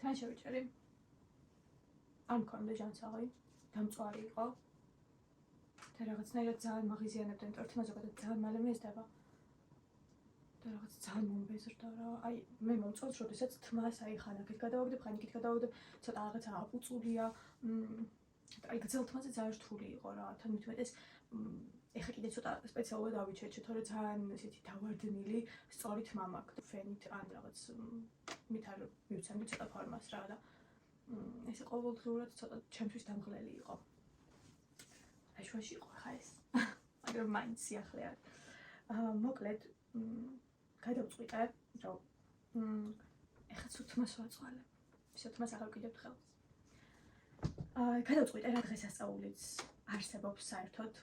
თან შევიჭერი. არ მქონდა ჟანსაღი, დამწვარი იყო. და რაღაცნაირად ძალიან მაღიზიანებდნენ ტორტი, ზოგადად ძალიან მალე მეზდება. და რაღაც ძალიან მომბეზრდა რა. აი, მე მომწონს, როდესაც თმას აი ხან აქეთ გადავაგდებ, ხან იქით გადავაგდებ, ცოტა რაღაცა აპუწულია. აი, გრძელ თმაზე ძალიან რთული იყო რა. თან მithumetes ეხა კიდე ცოტა სპეციალურად ავიჩერჩე, თორე ძალიან ესეთი დავარდნილი, სწორი თმა მაქვს. ფენით ან რაღაც მით არ მივცემდი ცოტა ფორმას რა და ესე ყოველდღიურად ცოტა ჩემთვის დამღლელი იყო. აი შუაში იყო ხა ეს. მაგრამ მაინც სიახლე არ. მოკლედ გადავწყვიტე, რომ ეხა თმას ვაწვალებ. ისე თმას აღავკიდებ ხელს. გადავწყვიტე რა დღესასწაულიც არსებობს საერთოდ.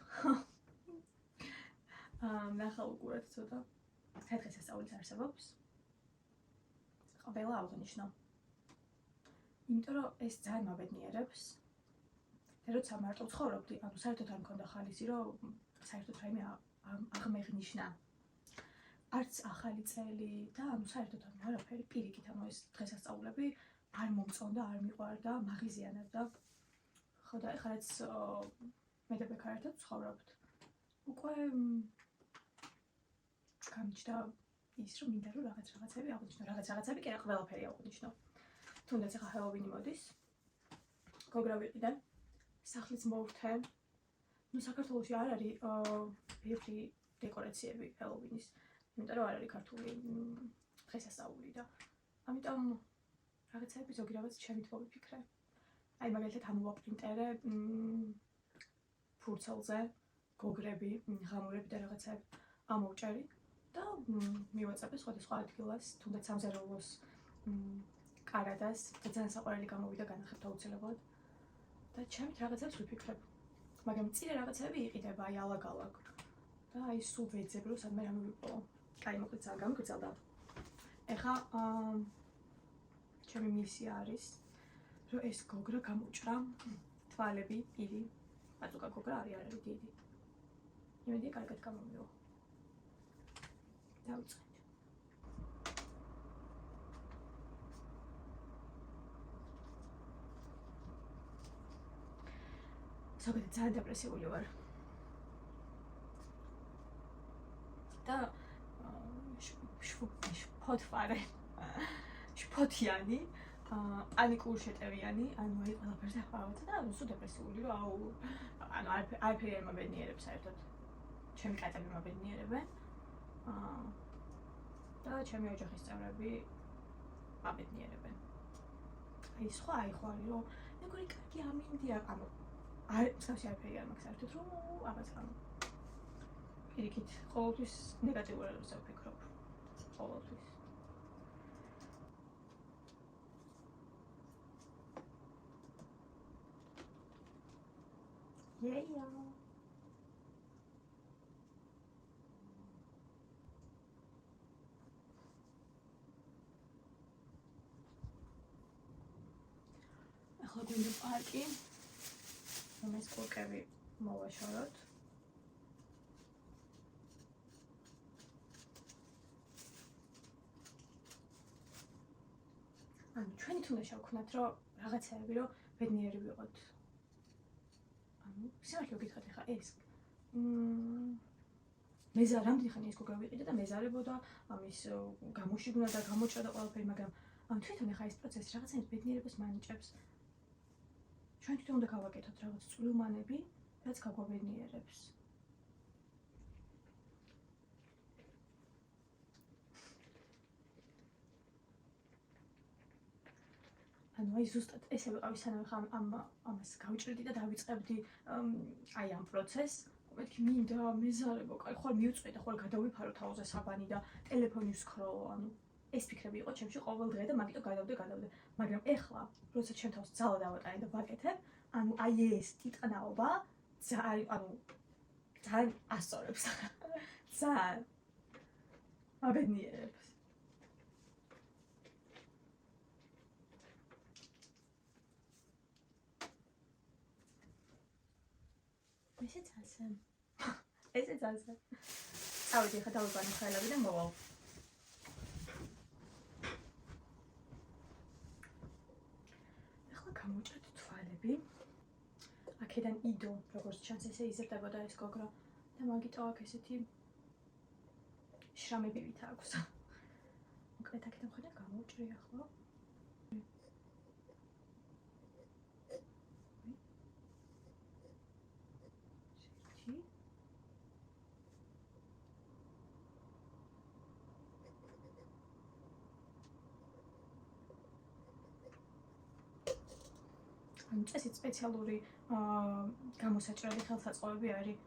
ნახავ უყურეთ ცოტა. რა დღესასწაულიც არსებობს. ყველა აღნიშნო. იმიტომ რომ ეს ძალიან მაბედნიერებს. და როცა მარტო ცხოვრობდი, ანუ საერთოდ არ მქონდა ხალისი, რომ საერთოდ რაიმე აღმეღნიშნა. არც ახალი წელი და ანუ საერთოდ არაფერი პირიქით, ანუ ეს დღესასწაულები არ მომწონდა, არ მიყვარდა, მაღიზიანებდა. ხო და ეხლა რაც მე და ბექა ერთად ვცხოვრობთ. უკვე გამიჩნდა ის რომ მინდა რომ რაღაცები აღვნიშნო, რაღაცები კი არა ყველაფერი აღვნიშნო. თუნდაც ახლა ჰელოვინი მოდის. გოგრა ვიყიდე. სახლიც მოვრთე. ნუ საქართველოში არ არის ბევრი დეკორაციები ჰელოვინის. იმიტომ რომ არ არის ქართული დღესასწაული და ამიტომ რაღაცები ზოგი რაღაც ჩემით მოვიფიქრე. აი მაგალითად ამოვაპრინტერე ფურცელზე გოგრები, ღამურები და რაღაცები ამოვჭერი და მივაწაფე სხვადასხვა ადგილას, თუნდაც სამზარეულოს კარადას და ძალიან საყვარელი გამოვიდა განახებთ აუცილებლად და ჩემით რაღაცებს ვიფიქრებ. მაგრამ წინა რაღაცები იყიდება აი ალაგ-ალაგ და აი სულ ვეძებ რომ სადმე რამე ვიპოვო. კაი მოკლედ ძალიან გამიგრძელდა. ეხა ჩემი მისია არის რომ ეს გოგრა გამოვჭრა თვალები, პირი, ბაწუკა გოგრა არის დიდი. იმედია კარგად გამომივა. დავიწყე. ზოგადად ძალიან დეპრესიული ვარ. და შფოთვარე. შფოთიანი. პანიკური შეტევიანი, ანუ აი ყველაფერზე ახავთ და სულ დეპრესიული რომ ანუ არაფერი არ მაბედნიერებს საერთოდ. ჩემი კატები მაბედნიერებენ. და ჩემი ოჯახის წევრები მაბედნიერებენ. აი სხვა აი ხო არის რომ მეგორი კარგი ამინდია, ანუ არ მსგავსი არაფერი არ მაქვს საერთოდ რომ აბაც ანუ პირიქით ყოველთვის ნეგატიურადებს ვფიქრობ. ყოველთვის. Yeah. ახლა გვინდა პარკი. ეს კოკები მოვაშოროთ. ანუ ჩვენი თუნდა შევქმნათ რომ რაღაცეები რომ ბედნიერი ვიყოთ. საერთოდ გითხრათ ახლა ეს მეზარ რამდენი ხანი ეს გოგრა ვიყიდა და მეზარებოდა ამის გამოშიგნა და გამოჭრა და ყველაფერი, მაგრამ თვითონ ახლა ეს პროცესი რაღაცნაირად ბედნიერებას მანიჭებს. ჩვენ თვითონ უნდა გავაკეთოთ რაღაც წვრილმანები, რაც გაგვაბედნიერებს. ანუ აი ზუსტად ესე ვიყავი სანამ ხა ამას გავიჭრდი და დავიწყებდი აი ამ პროცესს. მეთქი მინდა მეზარებო, კაი ხვალ მივწვე და ხვალ გადავიფარო თავზე საბანი და ტელეფონი ვსქროლო, ანუ ეს ფიქრები იყო ჩემში ყოველ დღე და მაგიტო გადავდე. მაგრამ ეხლა, როცა ჩემ თავს ძალა დავატანე და ვაკეთებ, ანუ აი ეს ტიტანაობა ძალიან ასწორებს. ძალიან მაბედნიერებს. ესეც ასე. წავედი ხა დავიყვანე ხელები და მოვალ. გამოვჭრეთ თვალები. აქედან იდო, როგორც ჩანს, ესე იზრდებოდა ეს გოგრა და მაგიტო აქ ესეთი შრამები აქვს. მოკლედ აქედან ხედავ გამოვჭრი ახლა. წესით სპეციალური გამოსაჭრელი ხელსაწყოები არის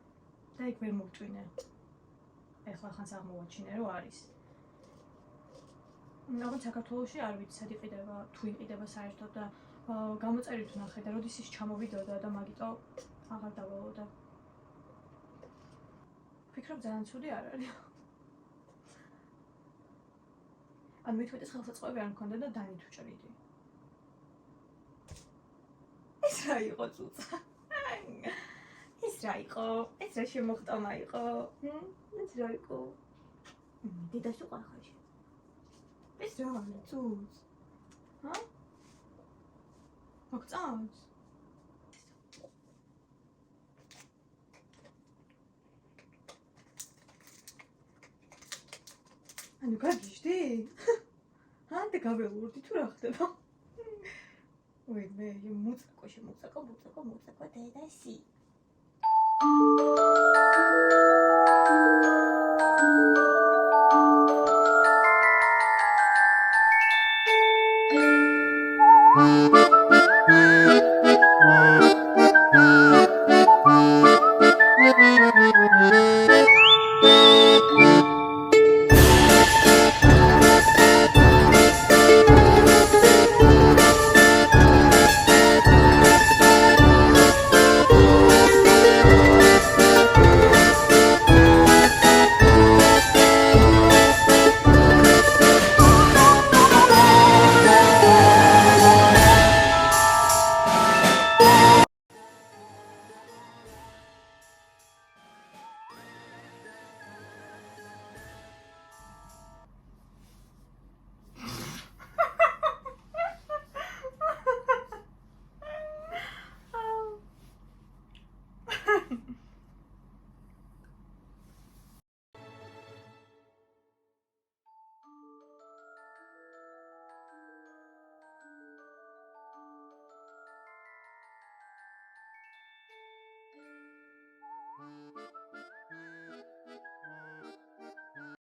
და იქ ვერ მოვტვინე. ეხლა ხანს აღმოვაჩინე, რომ არის. ალბათ საქართველოში არ ვიცი, სად იყიდება, თუ იყიდება საერთოდ და გამოწერით ვნახე და როდის ის ჩამოვიდოდა და მაგიტო აღარ დავალოდა. ვფიქრობ ძალიან ცუდი არ არის. ან მithumetes ხელსაწყოები არ მქონდა და დანით ვჭრიდი. ეს რა იყო წუწა? ეს რა იყო? ეს რა შემოხტომა იყო? ეს რა იყო? დედას უყარ ხაში. ეს რა არის წუწ? ჰა? მოგწონს? ანუ გაგიჟდი? ჰა, და გაველურდი თუ რა ხდება? ვინმე, მუწაკო დედასი.